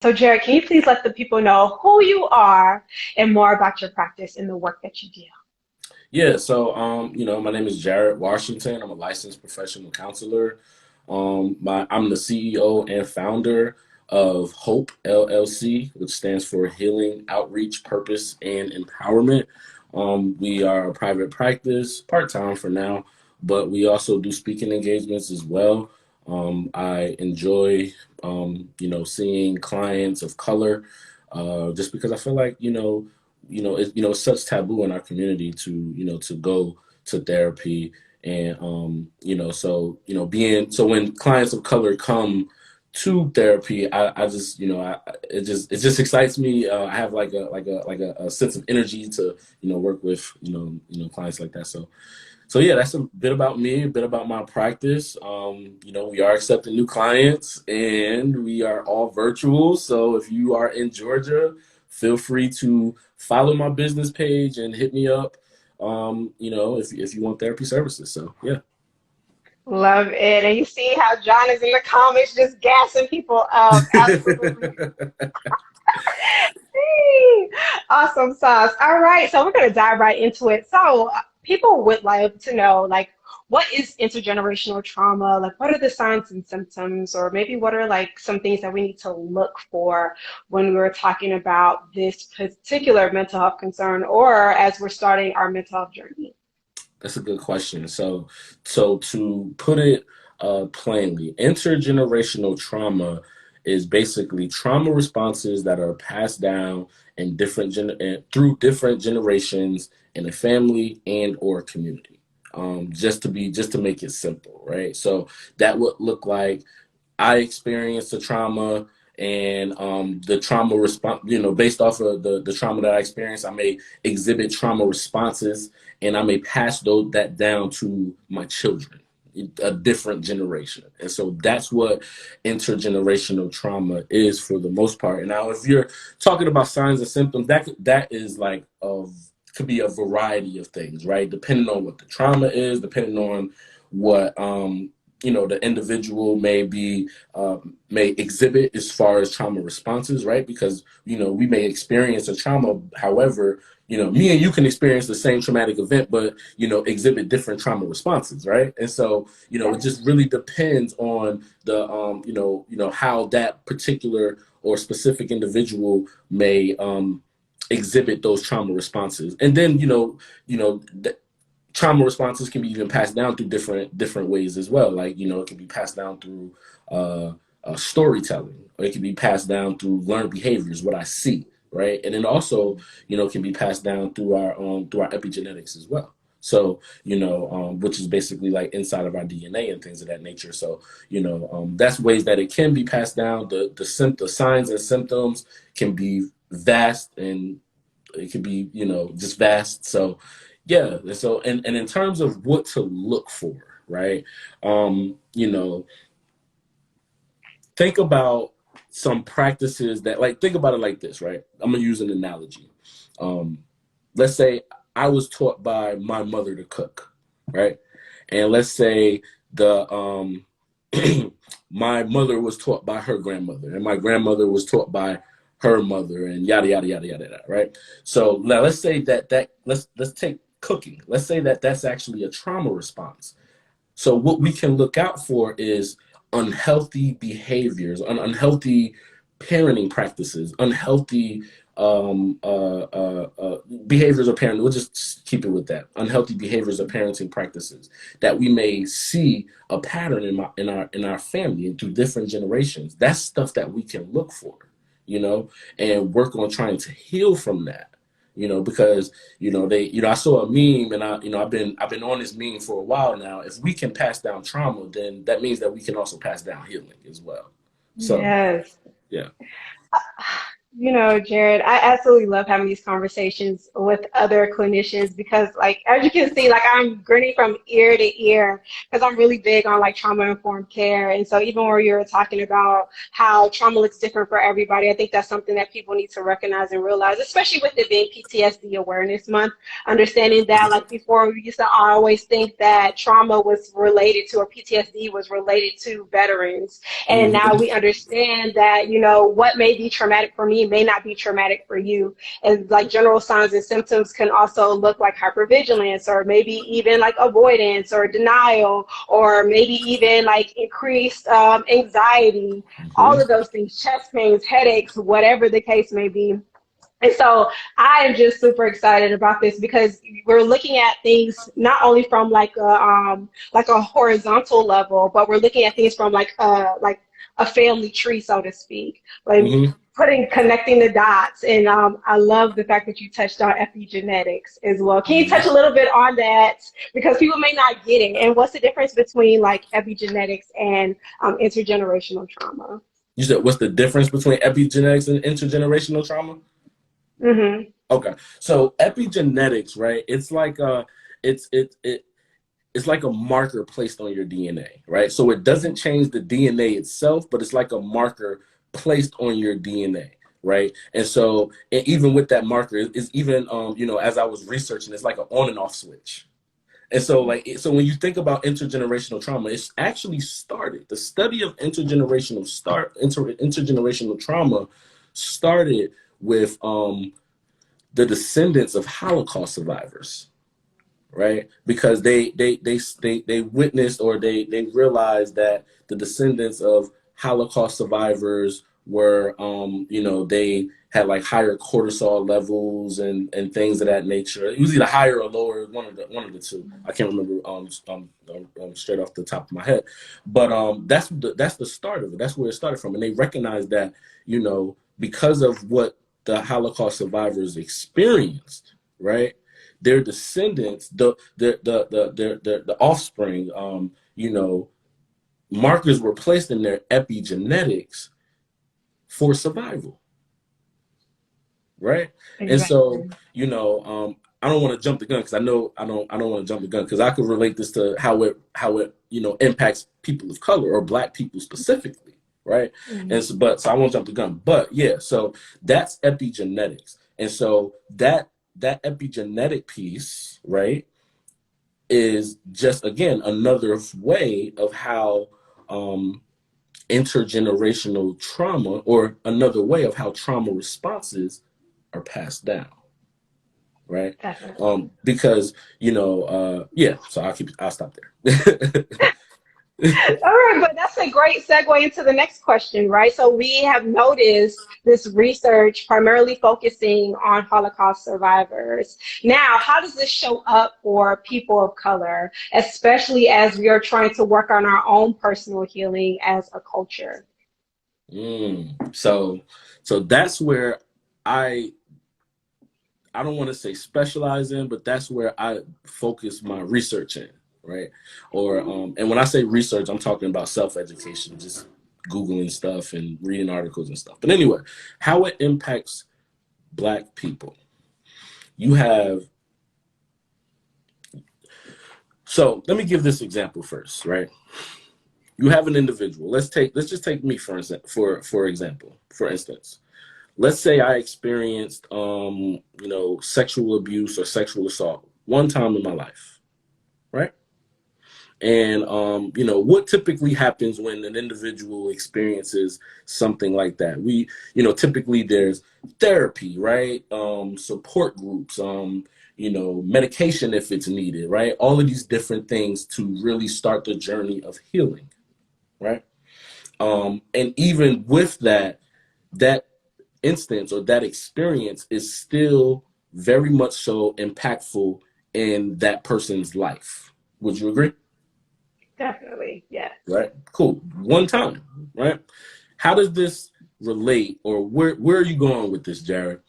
So, Jared, can you please let the people know who you are and more about your practice and the work that you do? Yeah, so my name is Jared Washington. I'm a licensed professional counselor. I'm the CEO and founder of Hope LLC, which stands for Healing, Outreach, Purpose, and Empowerment. We are a private practice, part-time for now, but we also do speaking engagements as well. I enjoy, seeing clients of color, just because I feel like, it's such taboo in our community to go to therapy. And being so when clients of color come to therapy, I just it just excites me. I have like a sense of energy to work with clients like that. So yeah, that's a bit about me, a bit about my practice. We are accepting new clients and we are all virtual. So if you are in Georgia, feel free to follow my business page and hit me up. If you want therapy services. So yeah. Love it. And you see how John is in the comments just gassing people up. Absolutely. Awesome sauce. All right, so we're going to dive right into it. So, people would like to know, like, what is intergenerational trauma? Like, what are the signs and symptoms, or maybe what are like some things that we need to look for when we're talking about this particular mental health concern, or as we're starting our mental health journey? That's a good question. So to put it plainly, intergenerational trauma is basically trauma responses that are passed down in through different generations in a family and or community. Just to make it simple, right? So that would look like I experienced a trauma and the trauma response, based off of the trauma that I experienced, I may exhibit trauma responses and I may pass that down to my children, a different generation. And so that's what intergenerational trauma is for the most part. And now if you're talking about signs and symptoms, that is like could be a variety of things, right? Depending on what the trauma is, depending on what the individual may exhibit as far as trauma responses, right? Because we may experience a trauma. However, me and you can experience the same traumatic event, but exhibit different trauma responses, right? And so it just really depends on the how that particular or specific individual may exhibit those trauma responses. And then trauma responses can be even passed down through different ways as well. Like it can be passed down through storytelling, or it can be passed down through learned behaviors, what I see, right? And then also can be passed down through our epigenetics as well. So which is basically like inside of our DNA and things of that nature. So that's ways that it can be passed down. The signs and symptoms can be vast, and it could be just vast. So yeah. So and in terms of what to look for, right? Think about some practices that, like, think about it like this, right? I'm gonna use an analogy. um let's say I was taught by my mother to cook, right? And let's say the my mother was taught by her grandmother, and my grandmother was taught by her mother, and yada yada yada yada yada, right? So now let's say that let's take cooking. Let's say that that's actually a trauma response. So what we can look out for is unhealthy behaviors, unhealthy parenting practices, unhealthy behaviors of parenting. We'll just keep it with that. Unhealthy behaviors of parenting practices that we may see a pattern in our family and through different generations. That's stuff that we can look for, and work on trying to heal from that. Because I saw a meme, and I've been on this meme for a while now. If we can pass down trauma, then that means that we can also pass down healing as well. So Yes. yeah. Jared, I absolutely love having these conversations with other clinicians because, like, as you can see, like, I'm grinning from ear to ear because I'm really big on like trauma-informed care. And so, even where you're talking about how trauma looks different for everybody, I think that's something that people need to recognize and realize, especially with it being PTSD Awareness Month. Understanding that, like, before we used to always think that trauma was related to, or PTSD was related to veterans. And now Hmm. we understand that, what may be traumatic for me may not be traumatic for you. And like general signs and symptoms can also look like hypervigilance, or maybe even like avoidance or denial, or maybe even like increased anxiety, all of Hmm. those things, chest pains, headaches, whatever the case may be. And so I am just super excited about this because we're looking at things not only from like a horizontal level, but we're looking at things from like a family tree, so to speak, like Hmm. connecting the dots. And I love the fact that you touched on epigenetics as well. Can you touch a little bit on that because people may not get it? And what's the difference between like epigenetics and intergenerational trauma? You said what's the difference between epigenetics and intergenerational trauma? Mm-hmm. Okay, so epigenetics, right? It's it's like a marker placed on your DNA, right? So it doesn't change the DNA itself, but it's like a marker placed on your DNA, right? And so, and even with that marker, it's even, as I was researching, it's like an on and off switch. And so, so when you think about intergenerational trauma, it's actually started. The study of intergenerational trauma started with the descendants of Holocaust survivors, right? Because they witnessed, or they realized that the descendants of Holocaust survivors were they had like higher cortisol levels and things of that nature. It was either higher or lower, one of the two. I can't remember straight off the top of my head, but that's the start of it. That's where it started from, and they recognized that because of what the Holocaust survivors experienced, right? Their descendants, the offspring, markers were placed in their epigenetics for survival, right? And so, Exactly. I don't want to jump the gun because I don't want to jump the gun because I could relate this to how it impacts people of color or Black people specifically, right? And so, so I won't jump the gun, but yeah, so that's epigenetics, and so that epigenetic piece, right, is just again another way of how um, intergenerational trauma, or another way of how trauma responses are passed down, right? Definitely. Because yeah. So I'll stop there. All right, but that's a great segue into the next question, right? So we have noticed this research primarily focusing on Holocaust survivors. Now, how does this show up for people of color, especially as we are trying to work on our own personal healing as a culture? So that's where I I don't want to say specialize in, but that's where I focus my research in, right? Or and when I say research, I'm talking about self-education, just Googling stuff and reading articles and stuff. But anyway, how it impacts Black people. You have So let me give this example first, right? You have an individual. Let's just take me for example. For instance, let's say I experienced sexual abuse or sexual assault one time in my life, right? And what typically happens when an individual experiences something like that? Typically there's therapy, right? Support groups, medication if it's needed, right? All of these different things to really start the journey of healing, right? And even with that instance or that experience is still very much so impactful in that person's life. Would you agree? Definitely, yes. Right? Cool. One time, right? How does this relate, or where are you going with this, Jared?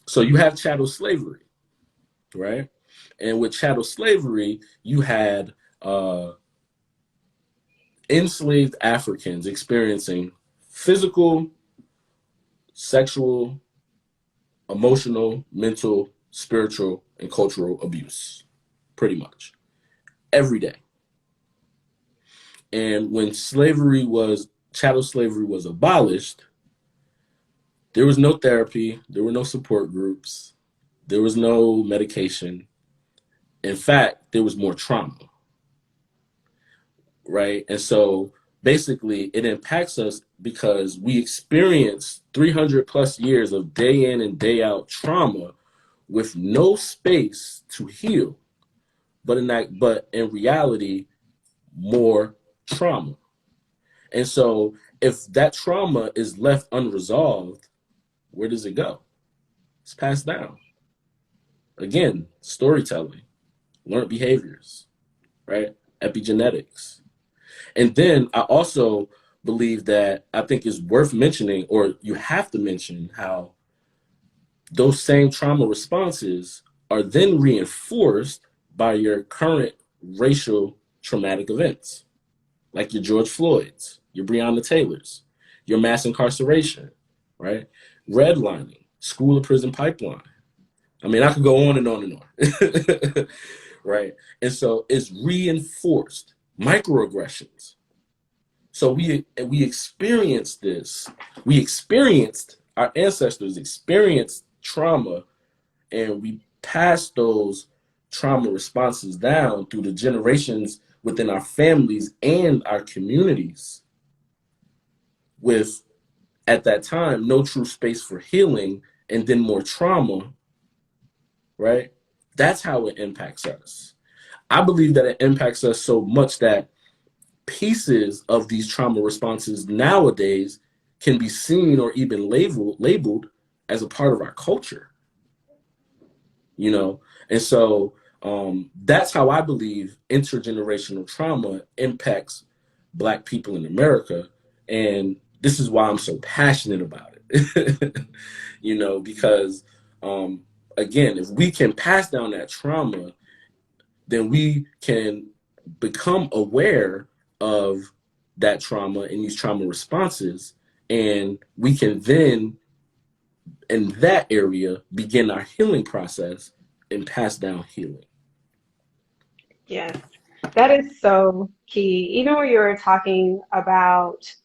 So you have chattel slavery, right? And with chattel slavery, you had enslaved Africans experiencing physical, sexual, emotional, mental, spiritual, and cultural abuse, pretty much every day. And when chattel slavery was abolished, there was no therapy, there were no support groups, there was no medication. In fact, there was more trauma, right? And so basically it impacts us because we experience 300 plus years of day in and day out trauma with no space to heal, but in reality, more trauma. And so if that trauma is left unresolved, where does it go? It's passed down. Again, storytelling, learned behaviors, right? Epigenetics. And then I also believe that I think it's worth mentioning, or you have to mention, how those same trauma responses are then reinforced by your current racial traumatic events, like your George Floyd's, your Breonna Taylor's, your mass incarceration, right? Redlining, school to prison pipeline. I mean, I could go on and on and on, right? And so it's reinforced microaggressions. So we experienced this. Our ancestors experienced trauma, and we passed those trauma responses down through the generations within our families and our communities, with, at that time, no true space for healing, and then more trauma, right? That's how it impacts us. I believe that it impacts us so much that pieces of these trauma responses nowadays can be seen or even labeled as a part of our culture, you know? And so that's how I believe intergenerational trauma impacts Black people in America. And this is why I'm so passionate about it, you know, because again, if we can pass down that trauma, then we can become aware of that trauma and these trauma responses, and we can then, in that area, begin our healing process and pass down healing. Yes, that is so key. Even when you were talking about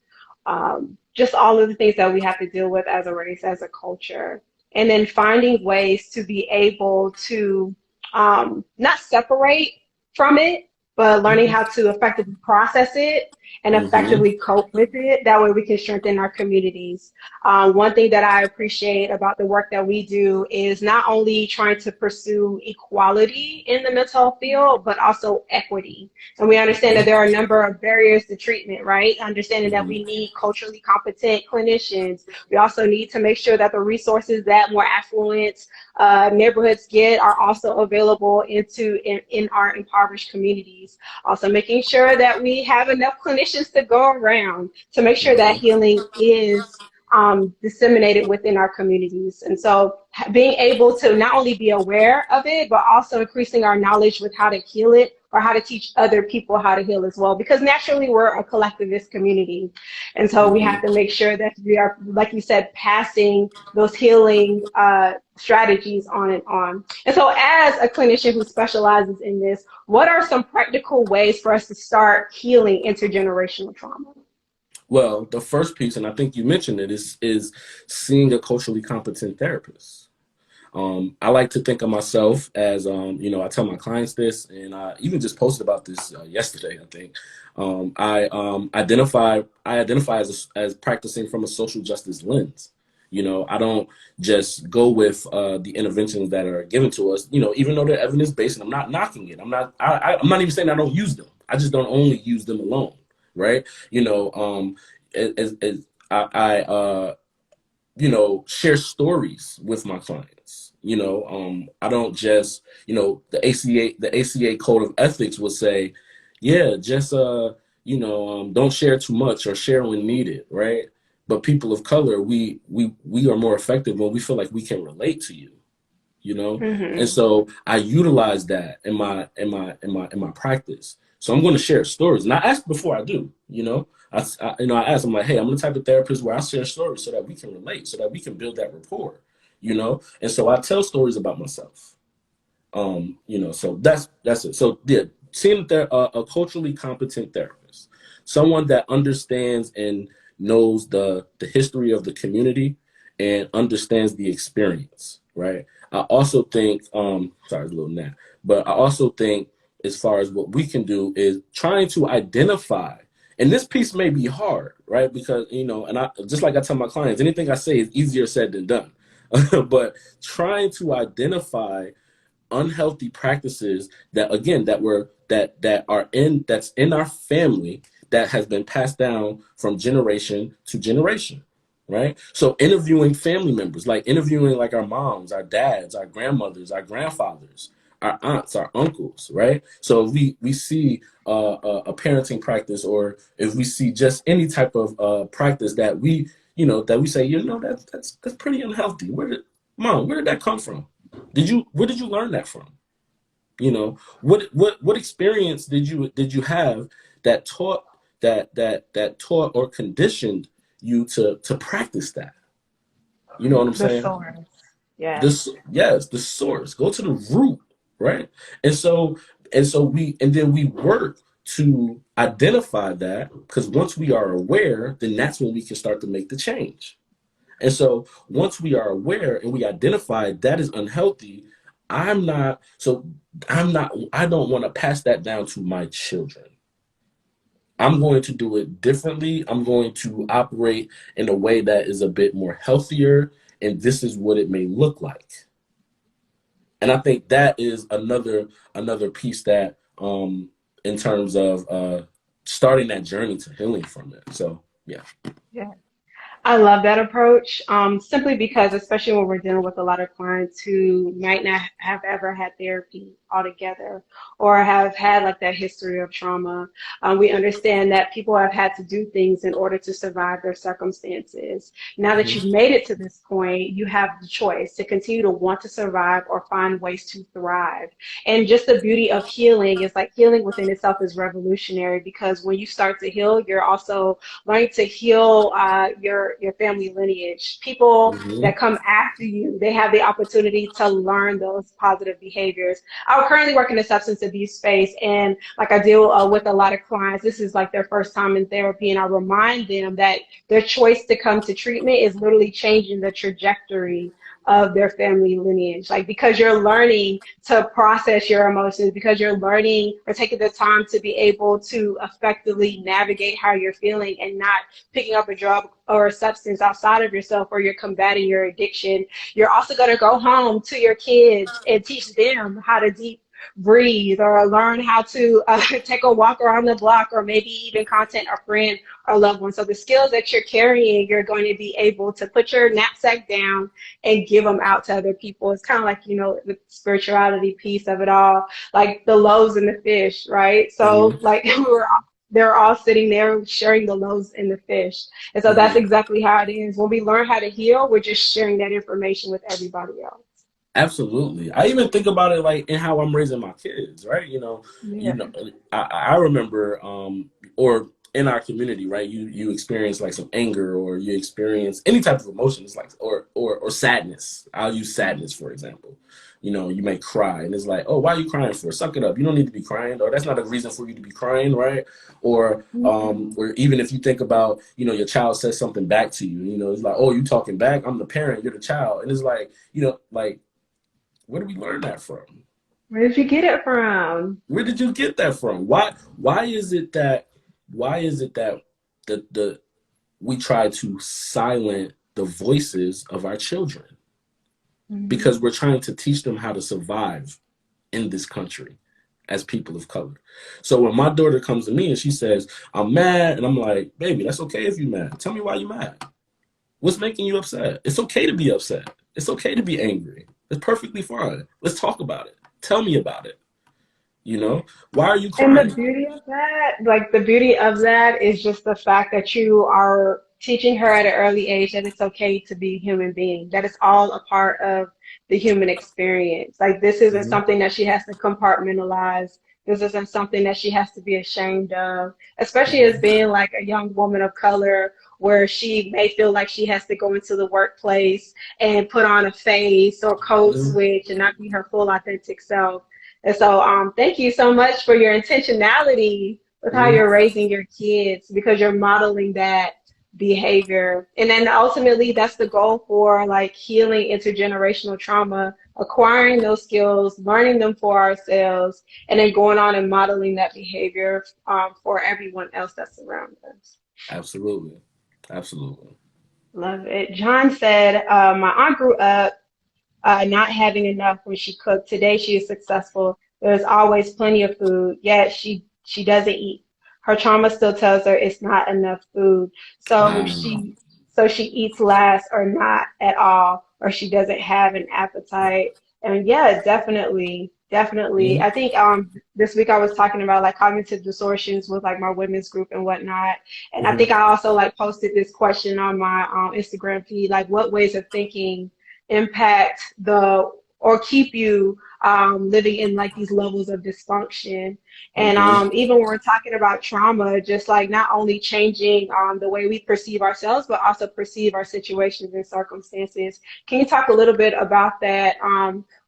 just all of the things that we have to deal with as a race, as a culture, and then finding ways to be able to not separate from it, but learning how to effectively process it and Mm-hmm. effectively cope with it. That way we can strengthen our communities. One thing that I appreciate about the work that we do is not only trying to pursue equality in the mental health field, but also equity. And we understand that there are a number of barriers to treatment, right? Understanding that Mm-hmm. we need culturally competent clinicians. We also need to make sure that the resources that more affluent neighborhoods get are also available in our impoverished communities. Also making sure that we have enough clinicians to go around to make sure that Mm-hmm. healing is disseminated within our communities. And so being able to not only be aware of it, but also increasing our knowledge with how to heal it, or how to teach other people how to heal as well, because naturally we're a collectivist community. And so we have Mm-hmm. to make sure that we are, like you said, passing those healing strategies on and on. And so as a clinician who specializes in this, what are some practical ways for us to start healing intergenerational trauma? Well, the first piece, and I think you mentioned it, is seeing a culturally competent therapist. I like to think of myself as, you know, I tell my clients this, and I even just posted about this yesterday, I think. I identify as practicing from a social justice lens. You know, I don't just go with the interventions that are given to us, you know, even though they're evidence based, and I'm not knocking it. I'm not even saying I don't use them. I just don't only use them alone, right? You know, as you know, share stories with my clients. You know, I don't just, you know, the ACA code of ethics would say, yeah, just don't share too much or share when needed, right? But people of color, we are more effective when we feel like we can relate to you, you know? And Mm-hmm. so I utilize that in my practice. So I'm going to share stories, and I ask before I do, you know. I ask, I'm like, hey, I'm the type of therapist where I share stories so that we can relate, so that we can build that rapport, you know? And so I tell stories about myself. So that's it. So yeah, seeing that they're a culturally competent therapist, someone that understands and knows the history of the community and understands the experience, right? I also think, sorry, a little nap, but I also think as far as what we can do is trying to identify, and this piece may be hard, right? Because, and I, just like I tell my clients, anything I say is easier said than done. But trying to identify unhealthy practices that, again, that's in our family, that has been passed down from generation to generation, right? So interviewing family members, like interviewing like our moms, our dads, our grandmothers, our grandfathers, our aunts, our uncles, right? So if we see a parenting practice, or if we see just any type of practice that we say, that's pretty unhealthy. Where did that come from? Where did you learn that from? What experience did you have that taught or conditioned you to practice that? You know what I'm The saying? source. Yes. This, yes, the source. Go to the root, right? And then we work to identify that, because once we are aware, then that's when we can start to make the change. And so once we are aware and we identify that is unhealthy, I'm not, so I don't want to pass that down to my children. I'm going to do it differently. I'm going to operate in a way that is a bit more healthier, and this is what it may look like. And I think that is another piece that, in terms of starting that journey to healing from it. So yeah. Yeah. I love that approach, simply because, especially when we're dealing with a lot of clients who might not have ever had therapy altogether or have had like that history of trauma, we understand that people have had to do things in order to survive their circumstances. Now that Mhm. you've made it to this point, you have the choice to continue to want to survive or find ways to thrive. And just the beauty of healing is, like, healing within itself is revolutionary, because when you start to heal, you're also learning to heal your family lineage. People Mhm. that come after you, they have the opportunity to learn those positive behaviors. I currently work in the substance abuse space, and like I deal with a lot of clients. This is like their first time in therapy, and I remind them that their choice to come to treatment is literally changing the trajectory of their family lineage. Like, because you're learning to process your emotions, because you're learning or taking the time to be able to effectively navigate how you're feeling, and not picking up a drug or a substance outside of yourself, or you're combating your addiction. You're also going to go home to your kids and teach them how to deep breathe, or learn how to take a walk around the block, or maybe even contact a friend or loved one. So the skills that you're carrying, you're going to be able to put your knapsack down and give them out to other people. It's kind of like, the spirituality piece of it all, like the loaves and the fish, right? So Mhm. like they're all sitting there sharing the loaves and the fish. And so that's Mhm. exactly how it is. When we learn how to heal, we're just sharing that information with everybody else. Absolutely. I even think about it like in how I'm raising my kids, right? You Yeah. know, I remember, or in our community, right? You experience like some anger, or you experience any type of emotion. It's like, or sadness. I'll use sadness for example. You may cry, and it's like, oh, why are you crying for? Suck it up. You don't need to be crying, or that's not a reason for you to be crying, right? Or even if you think about, your child says something back to you, it's like, oh, you talking back? I'm the parent, you're the child, and it's like, like, where do we learn that from? Where did you get it from? Where did you get that from? Why is it that the we try to silence the voices of our children? Mhm. Because we're trying to teach them how to survive in this country as people of color. So when my daughter comes to me and she says, I'm mad, and I'm like, baby, that's okay if you're mad. Tell me why you're mad. What's making you upset? It's okay to be upset. It's okay to be angry. It's perfectly fine. Let's talk about it. Tell me about it. Why are you And the crying? beauty of that, like the beauty of that is just the fact that you are teaching her at an early age that it's okay to be a human being, that it's all a part of the human experience. Like, this isn't Mhm. something that she has to compartmentalize. This isn't something that she has to be ashamed of, especially as Mhm. being like a young woman of color, where she may feel like she has to go into the workplace and put on a face or code Mhm. switch and not be her full authentic self. And so thank you so much for your intentionality with how Mhm. you're raising your kids, because you're modeling that behavior. And then ultimately that's the goal for like healing intergenerational trauma, acquiring those skills, learning them for ourselves, and then going on and modeling that behavior for everyone else that's around us. Absolutely. Absolutely. Love it. John said, my aunt grew up not having enough when she cooked. Today she is successful. There's always plenty of food, yet she doesn't eat. Her trauma still tells her it's not enough food. So Wow. she eats less or not at all, or she doesn't have an appetite. And yeah, definitely, definitely. Mhm. I think this week I was talking about like cognitive distortions with like my women's group and whatnot. And I Mhm. think I also like posted this question on my Instagram feed, like what ways of thinking impact the or keep you living in like these levels of dysfunction. And Mhm. even when we're talking about trauma, just like not only changing the way we perceive ourselves, but also perceive our situations and circumstances. Can you talk a little bit about that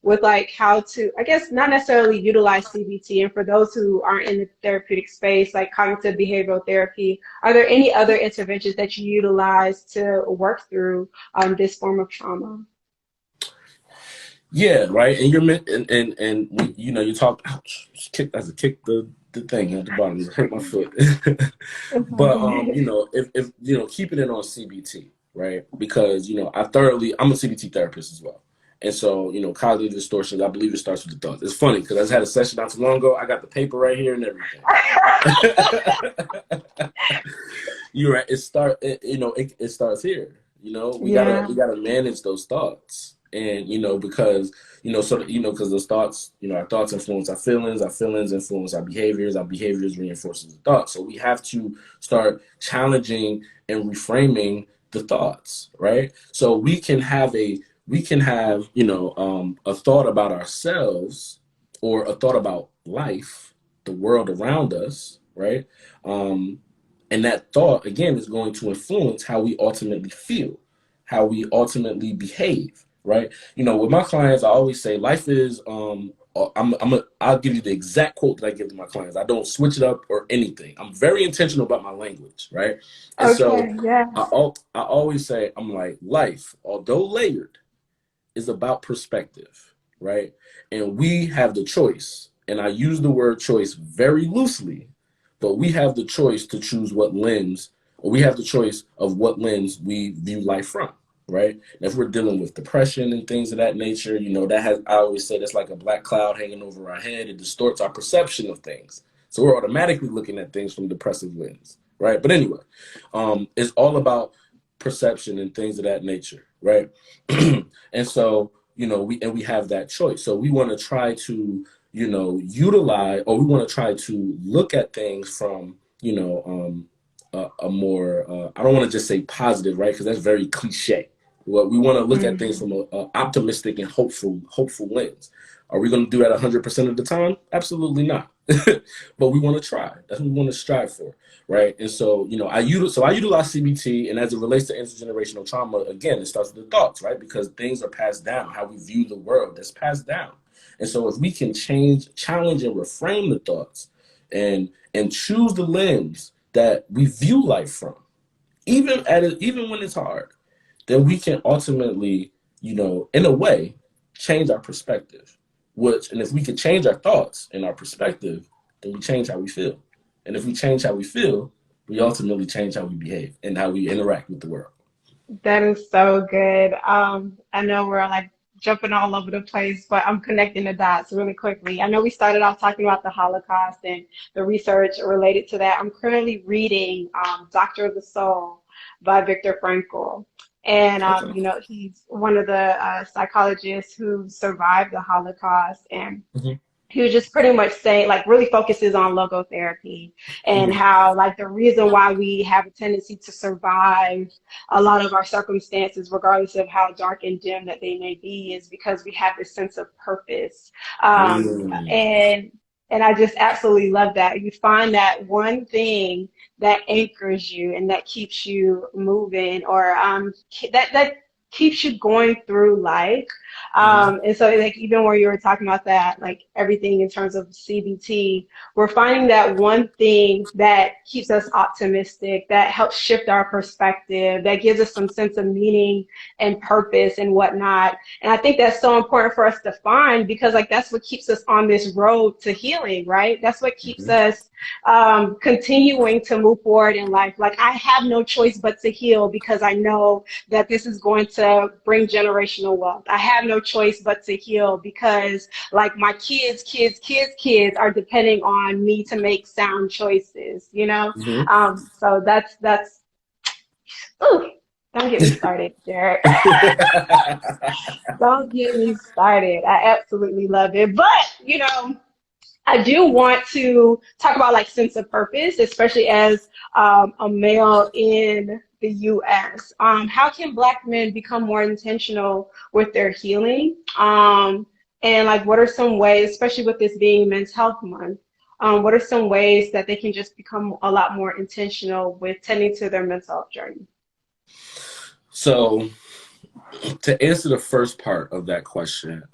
with like how to, I guess, not necessarily utilize CBT, and for those who aren't in the therapeutic space, like cognitive behavioral therapy, are there any other interventions that you utilize to work through this form of trauma? Yeah, right. And you're you know, you talk. Ouch! Kick as a kick the thing at the bottom. It hurt my foot. It's all But good. you know, if you know, keeping it on CBT, right? Because you know, I'm a CBT therapist as well, and so you know, cognitive distortions. I believe it starts with the thoughts. It's funny because I just had a session not too long ago. I got the paper right here and everything. You're right. You know, it starts here. You know, Yeah. we gotta manage those thoughts, and you know, because you know, so that, you know, because those thoughts, you know, our thoughts influence our feelings influence our behaviors reinforces the thoughts. So we have to start challenging and reframing the thoughts, right? So we can have you know a thought about ourselves or a thought about life, the world around us, right? Um, and that thought, again, is going to influence how we ultimately feel, how we ultimately behave, right? You know, with my clients, I always say life is, I'll give you the exact quote that I give to my clients. I don't switch it up or anything. I'm very intentional about my language, right? And so Okay. Yes. I always say, I'm like, life, although layered, is about perspective, right? And we have the choice, and I use the word choice very loosely, but we have the choice to choose what lens, or we have the choice of what lens we view life from, right? And if we're dealing with depression and things of that nature, you know, I always say that's like a black cloud hanging over our head. It distorts our perception of things. So we're automatically looking at things from depressive lens, right? But anyway, it's all about perception and things of that nature, right? And so, you know, we have that choice. So we want to try to, you know, utilize, or we want to try to look at things from, you know, a more, I don't want to just say positive, right? Because that's very cliche. Well, we want to look at things Mhm. from a optimistic and hopeful lens. Are we going to do that 100% of the time? Absolutely not. But we want to try. That's what we want to strive for, right? And so, you know, I utilize CBT, and as it relates to intergenerational trauma, again, it starts with the thoughts, right? Because things are passed down. How we view the world, that's passed down. And so, if we can challenge, and reframe the thoughts, and choose the lens that we view life from, even when it's hard, then we can ultimately, you know, in a way, change our perspective. And if we can change our thoughts and our perspective, then we change how we feel. And if we change how we feel, we ultimately change how we behave and how we interact with the world. That is so good. I know we're like jumping all over the place, but I'm connecting the dots really quickly. I know we started off talking about the Holocaust and the research related to that. I'm currently reading Doctor of the Soul by Viktor Frankl. And, Okay. you know, he's one of the psychologists who survived the Holocaust. And Hmm. he was just pretty much saying, like, really focuses on logotherapy and Hmm. how, like, the reason why we have a tendency to survive a lot of our circumstances, regardless of how dark and dim that they may be, is because we have this sense of purpose. Mm. And And I just absolutely love that. You find that one thing that anchors you and that keeps you moving, or that keeps you going through life. Mhm. And so, like, even where you were talking about that, like everything in terms of CBT, we're finding that one thing that keeps us optimistic, that helps shift our perspective, that gives us some sense of meaning and purpose and whatnot. And I think that's so important for us to find, because like that's what keeps us on this road to healing, right? That's what keeps Mhm. us continuing to move forward in life. Like, I have no choice but to heal because I know that this is going to bring generational wealth. I have no choice but to heal because like my kids are depending on me to make sound choices, you know? Mhm. So that's, ooh, don't get me started, Jared. Don't get me started. I absolutely love it. But, I do want to talk about like sense of purpose, especially as a male in the US. How can Black men become more intentional with their healing? And like, what are some ways, especially with this being Men's Health Month, what are some ways that they can just become a lot more intentional with tending to their mental health journey? So, to answer the first part of that question,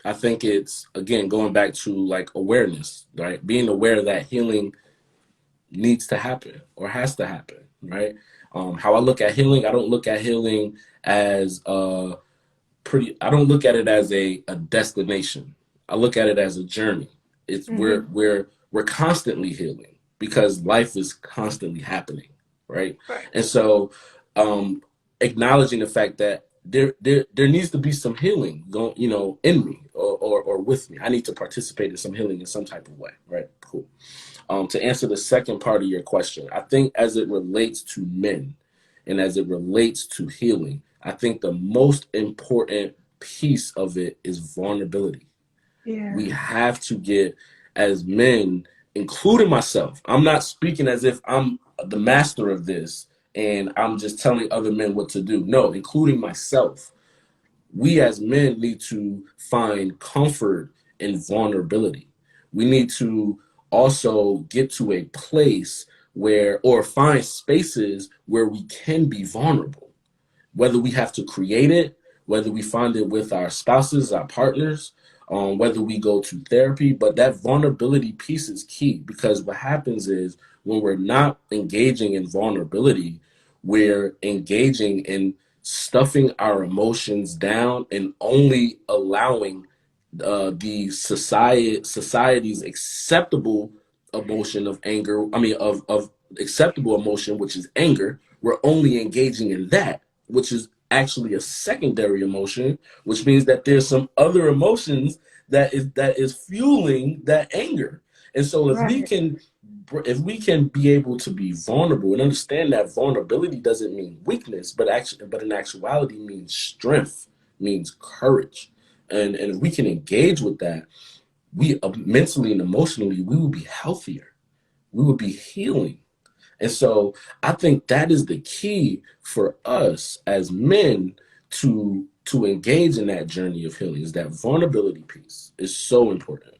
I think it's again going back to like awareness, right? Being aware that healing needs to happen or has to happen, right? How I look at healing, I don't look at healing as I don't look at it as a destination. I look at it as a journey. It's Hmm. we're constantly healing because life is constantly happening, right? Right. And so um acknowledging the fact that there needs to be some healing going, in me or with me. I need to participate in some healing in some type of way, right? Cool. To answer the second part of your question, I think as it relates to men and as it relates to healing, I think the most important piece of it is vulnerability. Yeah. We have to get, as men, including myself, I'm not speaking as if I'm the master of this and I'm just telling other men what to do. No, including myself. We as men need to find comfort in vulnerability. We need to also get to a place where, or find spaces where we can be vulnerable, whether we have to create it, whether we find it with our spouses, our partners, whether we go to therapy. But that vulnerability piece is key because what happens is when we're not engaging in vulnerability, we're engaging in stuffing our emotions down and only allowing the society's acceptable emotion of anger. I mean, of acceptable emotion, which is anger. We're only engaging in that, which is actually a secondary emotion, which means that there's some other emotions that is fueling that anger. And so Right. if we can be able to be vulnerable and understand that vulnerability doesn't mean weakness, but in actuality means strength, means courage. And if we can engage with that, we mentally and emotionally we will be healthier. We will be healing. And so I think that is the key for us as men to engage in that journey of healing is that vulnerability piece is so important.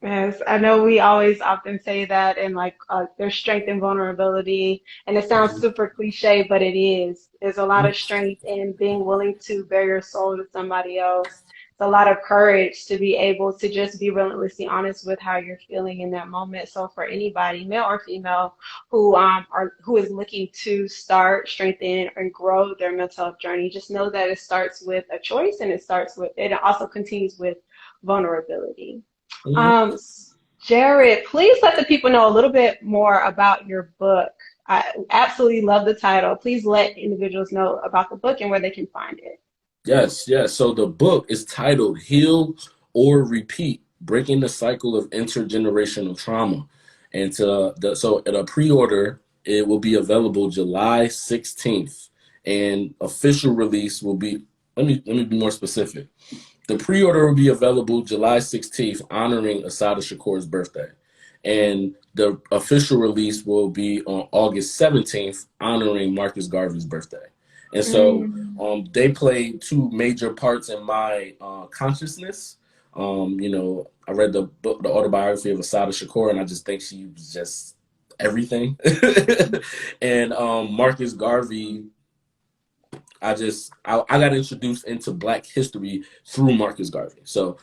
Yes, I know we always often say that, and like there's strength in vulnerability, and it sounds Mhm. super cliche, but it is. There's a lot of strength in being willing to bare your soul to somebody else. It's a lot of courage to be able to just be relentlessly honest with how you're feeling in that moment. So for anybody, male or female, who is looking to start, strengthen, and grow their mental health journey, just know that it starts with a choice, and it also continues with vulnerability. Mhm. Um, Jared, please let the people know a little bit more about your book. I absolutely love the title. Please let individuals know about the book and where they can find it. Yes, yes. So the book is titled Heal or Repeat: Breaking the Cycle of Intergenerational Trauma. And so at a pre-order, it will be available July 16th. And official release will be, let me be more specific. The pre-order will be available July 16th, honoring Asada Shakur's birthday. And the official release will be on August 17th, honoring Marcus Garvey's birthday. And so Mm, they play two major parts in my consciousness. You know, I read the book, the autobiography of Asada Shakur, and I just think she was just everything. And Marcus Garvey, I got introduced into Black history through Marcus Garvey. So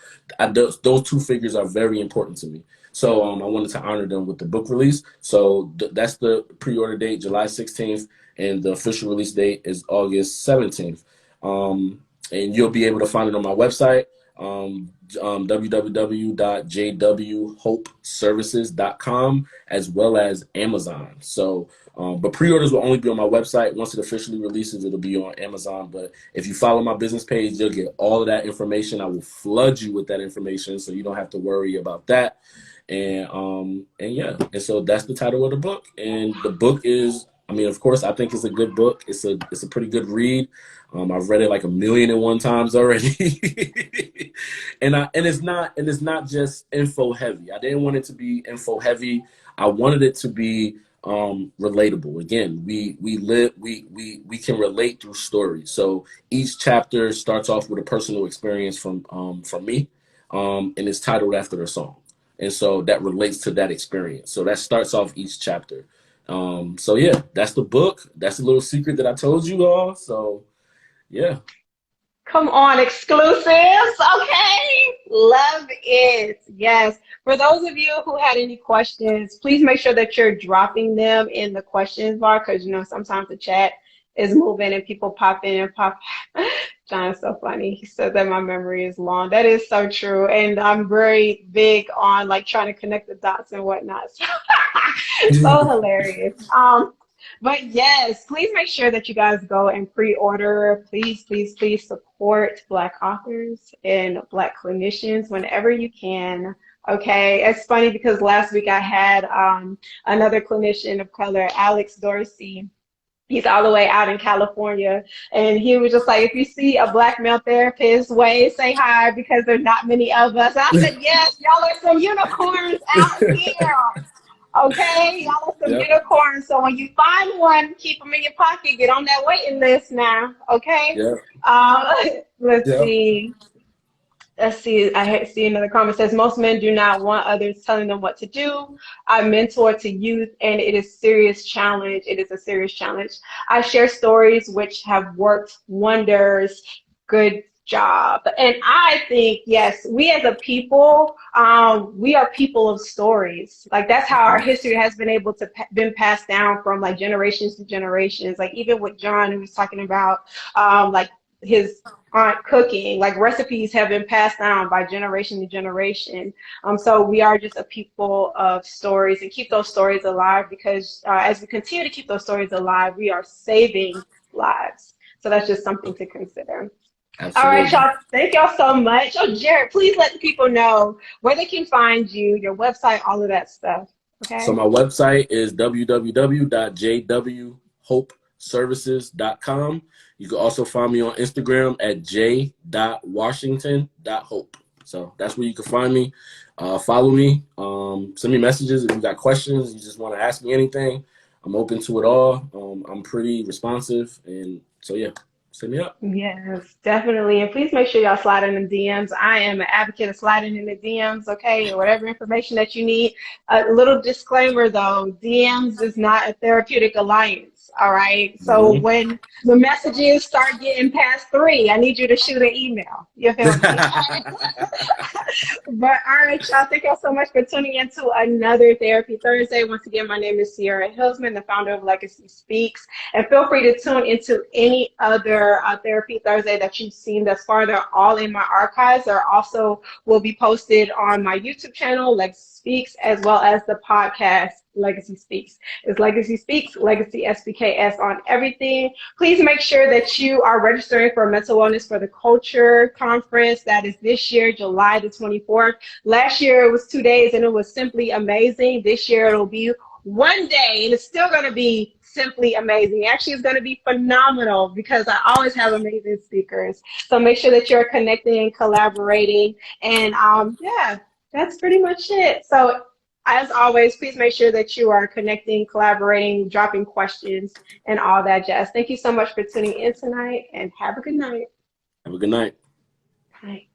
those two figures are very important to me. So I wanted to honor them with the book release. So that's the pre-order date, July 16th, and the official release date is August 17th. And you'll be able to find it on my website, www.jwhopeservices.com, as well as Amazon. So but pre-orders will only be on my website. Once it officially releases, it'll be on Amazon. But if you follow my business page, you'll get all of that information. I will flood you with that information, so you don't have to worry about that. And yeah, and so that's the title of the book. And the book is, I mean, of course, I think it's a good book. It's a pretty good read. I've read it like 1,000,001 times already. And it's not just info heavy. I didn't want it to be info heavy. I wanted it to be relatable. Again, we can relate through stories. So each chapter starts off with a personal experience from me, and it's titled after the song, and so that relates to that experience. So that starts off each chapter. So yeah, that's the book. That's a little secret that I told you all. So yeah. Come on, exclusives. Okay. Love it. Yes. For those of you who had any questions, please make sure that you're dropping them in the questions bar because, you know, sometimes the chat is moving and people pop in and pop. John is so funny. He said that my memory is long. That is so true. And I'm very big on like trying to connect the dots and whatnot. So hilarious. But yes, please make sure that you guys go and pre-order. Please, please, please support Black authors and Black clinicians whenever you can. Okay, it's funny because last week I had another clinician of color, Alex Dorsey. He's all the way out in California, and he was just like, if you see a Black male therapist, wave, say hi because there's not many of us. I said, yes, y'all are some unicorns out here. Okay, y'all are some Yep. unicorns. So when you find one, keep them in your pocket. Get on that waiting list now. Okay. Yep. Um, let's Yep. see. Let's see. I see another comment says most men do not want others telling them what to do. I mentor to youth, and it is serious challenge. It is a serious challenge. I share stories which have worked wonders. Good job. And I think, yes, we as a people, we are people of stories. Like that's how our history has been able to been passed down from like generations to generations. Like even with John, who was talking about like his aunt cooking, like recipes have been passed down by generation to generation. So we are just a people of stories and keep those stories alive because as we continue to keep those stories alive, we are saving lives. So that's just something to consider. All right, Absolutely. y'all. Thank y'all so much. Oh, Jared, please let the people know where they can find you, your website, all of that stuff. So Okay? my website is www.jwhopeservices.com. You can also find me on Instagram at j.washington.hope. So that's where you can find me. Follow me. Send me messages if you got questions. You just want to ask me anything. I'm open to it all. I'm pretty responsive. And so, yeah, send me up. Yes, definitely. And please make sure y'all slide in the DMs. I am an advocate of sliding in the DMs, okay? And whatever information that you need. A little disclaimer though, DMs is not a therapeutic alliance, all right? So Mhm. when the messages start getting past 3, I need you to shoot an email. You feel me? But all right, y'all, thank y'all so much for tuning into another Therapy Thursday. Once again, my name is Sierra Hillsman, the founder of Legacy Speaks. And feel free to tune into any other Therapy Thursday that you've seen thus far. They're all in my archives. They're also will be posted on my YouTube channel, Legacy Speaks, as well as the podcast, Legacy Speaks. It's Legacy Speaks, Legacy SPKS on everything. Please make sure that you are registering for Mental Wellness for the Culture Conference. That is this year, July the 24th. Last year it was 2 days and it was simply amazing. This year it'll be 1 day and it's still going to be simply amazing. Actually, it's going to be phenomenal because I always have amazing speakers. So make sure that you're connecting and collaborating. And yeah, that's pretty much it. So as always, please make sure that you are connecting, collaborating, dropping questions, and all that jazz. Thank you so much for tuning in tonight, and have a good night. Have a good night. Bye.